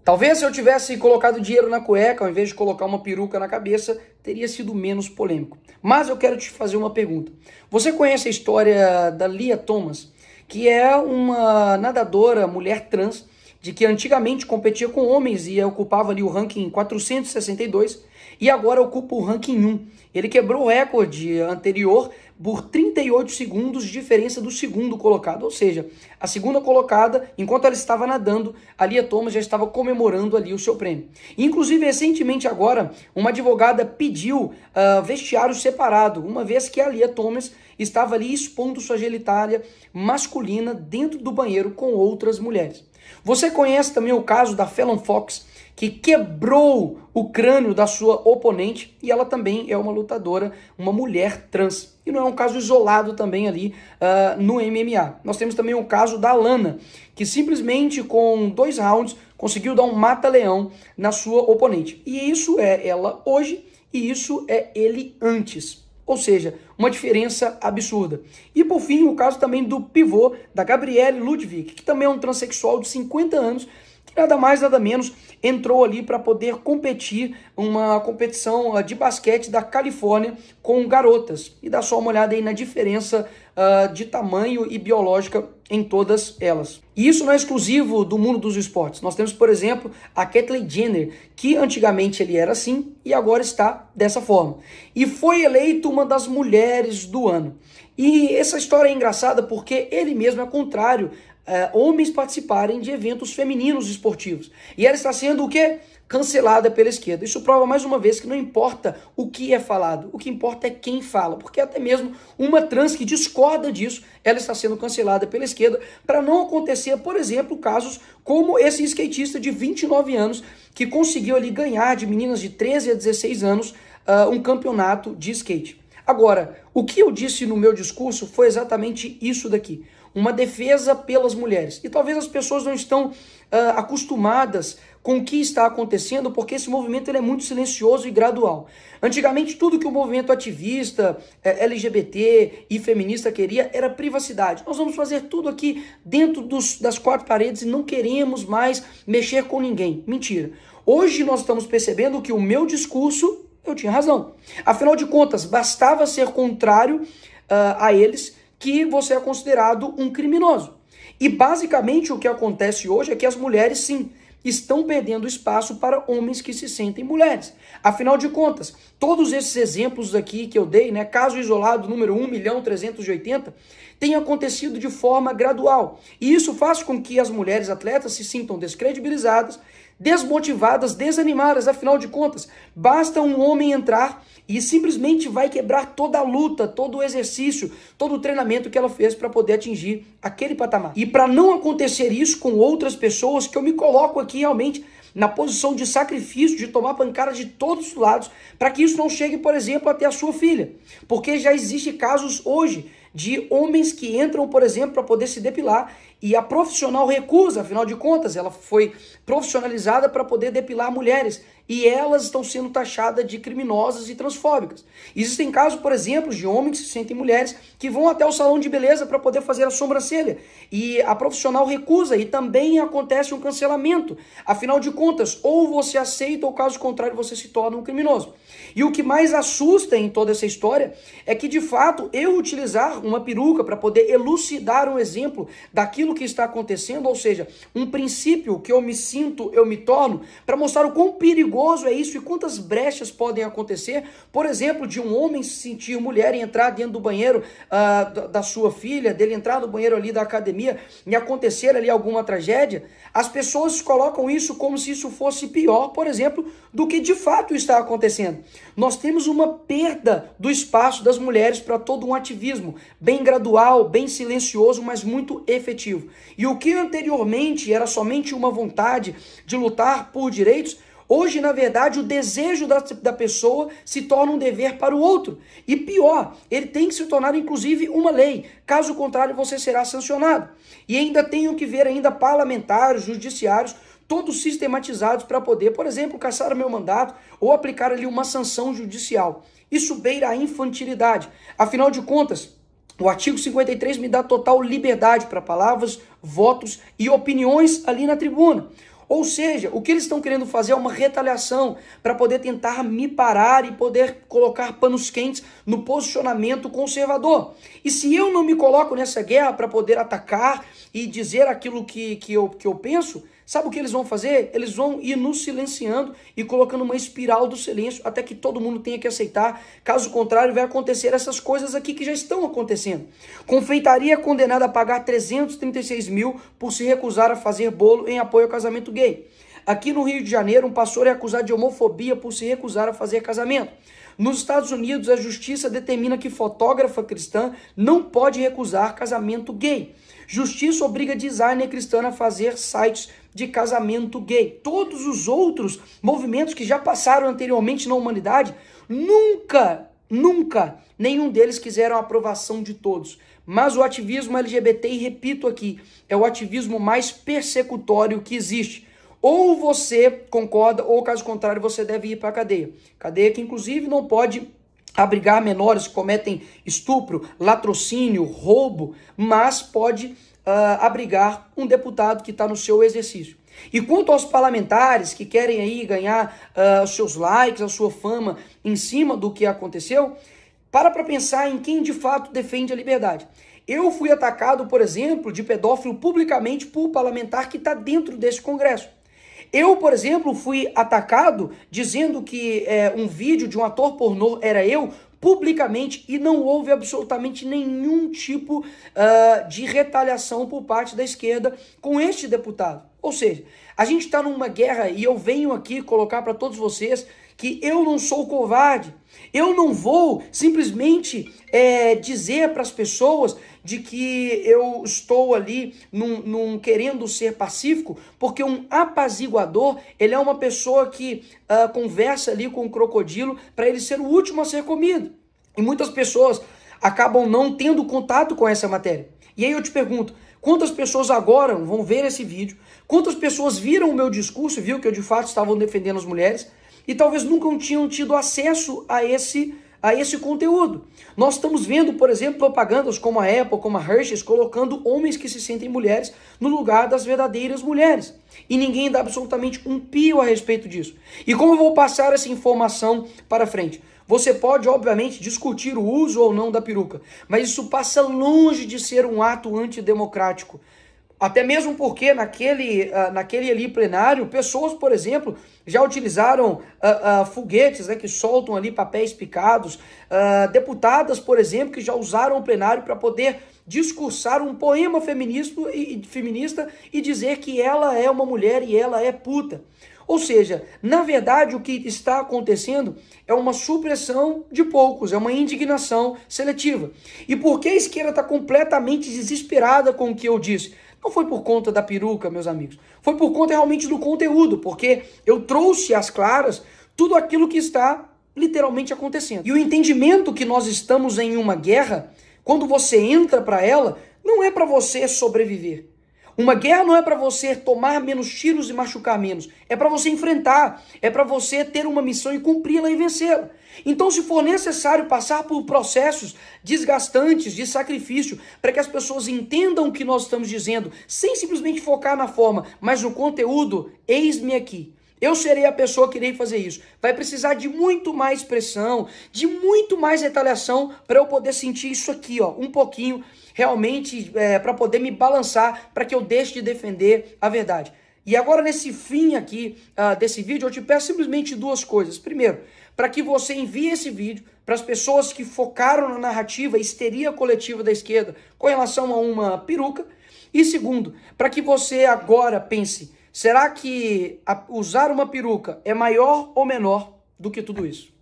Talvez se eu tivesse colocado dinheiro na cueca, ao invés de colocar uma peruca na cabeça, teria sido menos polêmico. Mas eu quero te fazer uma pergunta. Você conhece a história da Lia Thomas, que é uma nadadora, mulher trans, de que antigamente competia com homens e ocupava ali o ranking 462 e agora ocupa o ranking 1. Ele quebrou o recorde anterior por 38 segundos de diferença do segundo colocado, ou seja, a segunda colocada, enquanto ela estava nadando, a Lia Thomas já estava comemorando ali o seu prêmio. Inclusive, recentemente agora, uma advogada pediu vestiário separado, uma vez que a Lia Thomas estava ali expondo sua genitália masculina dentro do banheiro com outras mulheres. Você conhece também o caso da Fallon Fox, que quebrou o crânio da sua oponente, e ela também é uma lutadora, uma mulher trans. E não é um caso isolado também ali no MMA. Nós temos também o caso da Lana, que simplesmente com 2 rounds conseguiu dar um mata-leão na sua oponente. E isso é ela hoje e isso é ele antes. Ou seja, uma diferença absurda. E por fim, o caso também do pivô da Gabrielle Ludwig, que também é um transexual de 50 anos, que nada mais, nada menos, entrou ali para poder competir uma competição de basquete da Califórnia com garotas. E dá só uma olhada aí na diferença de tamanho e biológica em todas elas. E isso não é exclusivo do mundo dos esportes. Nós temos, por exemplo, a Caitlyn Jenner, que antigamente ele era assim e agora está dessa forma. E foi eleito uma das mulheres do ano. E essa história é engraçada porque ele mesmo é contrário homens participarem de eventos femininos esportivos. E ela está sendo o quê? Cancelada pela esquerda. Isso prova mais uma vez que não importa o que é falado, o que importa é quem fala, porque até mesmo uma trans que discorda disso, ela está sendo cancelada pela esquerda para não acontecer, por exemplo, casos como esse skatista de 29 anos que conseguiu ali ganhar de meninas de 13 a 16 anos um campeonato de skate. Agora, o que eu disse no meu discurso foi exatamente isso daqui. Uma defesa pelas mulheres. E talvez as pessoas não estão acostumadas com o que está acontecendo, porque esse movimento ele é muito silencioso e gradual. Antigamente, tudo que o movimento ativista, LGBT e feminista queria era privacidade. Nós vamos fazer tudo aqui dentro das 4 paredes e não queremos mais mexer com ninguém. Mentira. Hoje nós estamos percebendo que o meu discurso, eu tinha razão. Afinal de contas, bastava ser contrário a eles que você é considerado um criminoso. E basicamente o que acontece hoje é que as mulheres, sim, estão perdendo espaço para homens que se sentem mulheres. Afinal de contas, todos esses exemplos aqui que eu dei, né, caso isolado número 1.380.000, tem acontecido de forma gradual. E isso faz com que as mulheres atletas se sintam descredibilizadas, desmotivadas, desanimadas. Afinal de contas, basta um homem entrar e simplesmente vai quebrar toda a luta, todo o exercício, todo o treinamento que ela fez para poder atingir aquele patamar. E para não acontecer isso com outras pessoas, que eu me coloco aqui realmente na posição de sacrifício, de tomar pancada de todos os lados, para que isso não chegue, por exemplo, até a sua filha. Porque já existem casos hoje de homens que entram, por exemplo, para poder se depilar e a profissional recusa, afinal de contas, ela foi profissionalizada para poder depilar mulheres e elas estão sendo taxadas de criminosas e transfóbicas. Existem casos, por exemplo, de homens que se sentem mulheres que vão até o salão de beleza para poder fazer a sobrancelha e a profissional recusa e também acontece um cancelamento. Afinal de contas, ou você aceita ou caso contrário você se torna um criminoso. E o que mais assusta em toda essa história é que, de fato, eu utilizar uma peruca para poder elucidar um exemplo daquilo que está acontecendo, ou seja, um princípio que eu me sinto, eu me torno, para mostrar o quão perigoso é isso e quantas brechas podem acontecer. Por exemplo, de um homem se sentir mulher e entrar dentro do banheiro da sua filha, dele entrar no banheiro ali da academia e acontecer ali alguma tragédia. As pessoas colocam isso como se isso fosse pior, por exemplo, do que de fato está acontecendo. Nós temos uma perda do espaço das mulheres para todo um ativismo, bem gradual, bem silencioso, mas muito efetivo. E o que anteriormente era somente uma vontade de lutar por direitos, hoje, na verdade, o desejo da pessoa se torna um dever para o outro. E pior, ele tem que se tornar, inclusive, uma lei. Caso contrário, você será sancionado. E ainda tenho que ver ainda parlamentares, judiciários, todos sistematizados para poder, por exemplo, cassar o meu mandato ou aplicar ali uma sanção judicial. Isso beira a infantilidade. Afinal de contas, o artigo 53 me dá total liberdade para palavras, votos e opiniões ali na tribuna. Ou seja, o que eles estão querendo fazer é uma retaliação para poder tentar me parar e poder colocar panos quentes no posicionamento conservador. E se eu não me coloco nessa guerra para poder atacar e dizer aquilo que eu penso, sabe o que eles vão fazer? Eles vão ir nos silenciando e colocando uma espiral do silêncio até que todo mundo tenha que aceitar. Caso contrário, vai acontecer essas coisas aqui que já estão acontecendo. Confeitaria condenada a pagar 336 mil por se recusar a fazer bolo em apoio ao casamento gay. Aqui no Rio de Janeiro, um pastor é acusado de homofobia por se recusar a fazer casamento. Nos Estados Unidos, a justiça determina que fotógrafa cristã não pode recusar casamento gay. Justiça obriga designer cristã a fazer sites de casamento gay. Todos os outros movimentos que já passaram anteriormente na humanidade, nunca, nenhum deles quiseram a aprovação de todos. Mas o ativismo LGBT, e repito aqui, é o ativismo mais persecutório que existe. Ou você concorda, ou caso contrário, você deve ir para a cadeia. Cadeia que, inclusive, não pode abrigar menores que cometem estupro, latrocínio, roubo, mas pode abrigar um deputado que está no seu exercício. E quanto aos parlamentares que querem aí ganhar os seus likes, a sua fama em cima do que aconteceu, para pensar em quem de fato defende a liberdade. Eu fui atacado, por exemplo, de pedófilo publicamente por parlamentar que está dentro desse Congresso. Eu, por exemplo, fui atacado dizendo que um vídeo de um ator pornô era eu, publicamente, e não houve absolutamente nenhum tipo de retaliação por parte da esquerda com este deputado. Ou seja, a gente está numa guerra e eu venho aqui colocar para todos vocês que eu não sou covarde. Eu não vou simplesmente dizer para as pessoas de que eu estou ali querendo ser pacífico, porque um apaziguador, ele é uma pessoa que conversa ali com o crocodilo para ele ser o último a ser comido. E muitas pessoas acabam não tendo contato com essa matéria. E aí eu te pergunto, quantas pessoas agora vão ver esse vídeo? Quantas pessoas viram o meu discurso, viu que eu de fato estava defendendo as mulheres? E talvez nunca tinham tido acesso a esse conteúdo. Nós estamos vendo, por exemplo, propagandas como a Apple, como a Hershey's, colocando homens que se sentem mulheres no lugar das verdadeiras mulheres. E ninguém dá absolutamente um pio a respeito disso. E como eu vou passar essa informação para frente? Você pode, obviamente, discutir o uso ou não da peruca, mas isso passa longe de ser um ato antidemocrático. Até mesmo porque naquele ali plenário, pessoas, por exemplo, já utilizaram foguetes, né, que soltam ali papéis picados, deputadas, por exemplo, que já usaram o plenário para poder discursar um poema feminista e dizer que ela é uma mulher e ela é puta. Ou seja, na verdade, o que está acontecendo é uma supressão de poucos, é uma indignação seletiva. E por que a esquerda está completamente desesperada com o que eu disse? Não foi por conta da peruca, meus amigos. Foi por conta realmente do conteúdo, porque eu trouxe às claras tudo aquilo que está literalmente acontecendo. E o entendimento que nós estamos em uma guerra, quando você entra para ela, não é para você sobreviver. Uma guerra não é para você tomar menos tiros e machucar menos. É para você enfrentar. É para você ter uma missão e cumpri-la e vencê-la. Então, se for necessário passar por processos desgastantes de sacrifício para que as pessoas entendam o que nós estamos dizendo, sem simplesmente focar na forma, mas no conteúdo, eis-me aqui. Eu serei a pessoa que irei fazer isso. Vai precisar de muito mais pressão, de muito mais retaliação para eu poder sentir isso aqui, ó, um pouquinho, realmente, para poder me balançar, para que eu deixe de defender a verdade. E agora, nesse fim aqui desse vídeo, eu te peço simplesmente duas coisas. Primeiro, para que você envie esse vídeo para as pessoas que focaram na narrativa histeria coletiva da esquerda com relação a uma peruca. E segundo, para que você agora pense, será que usar uma peruca é maior ou menor do que tudo isso?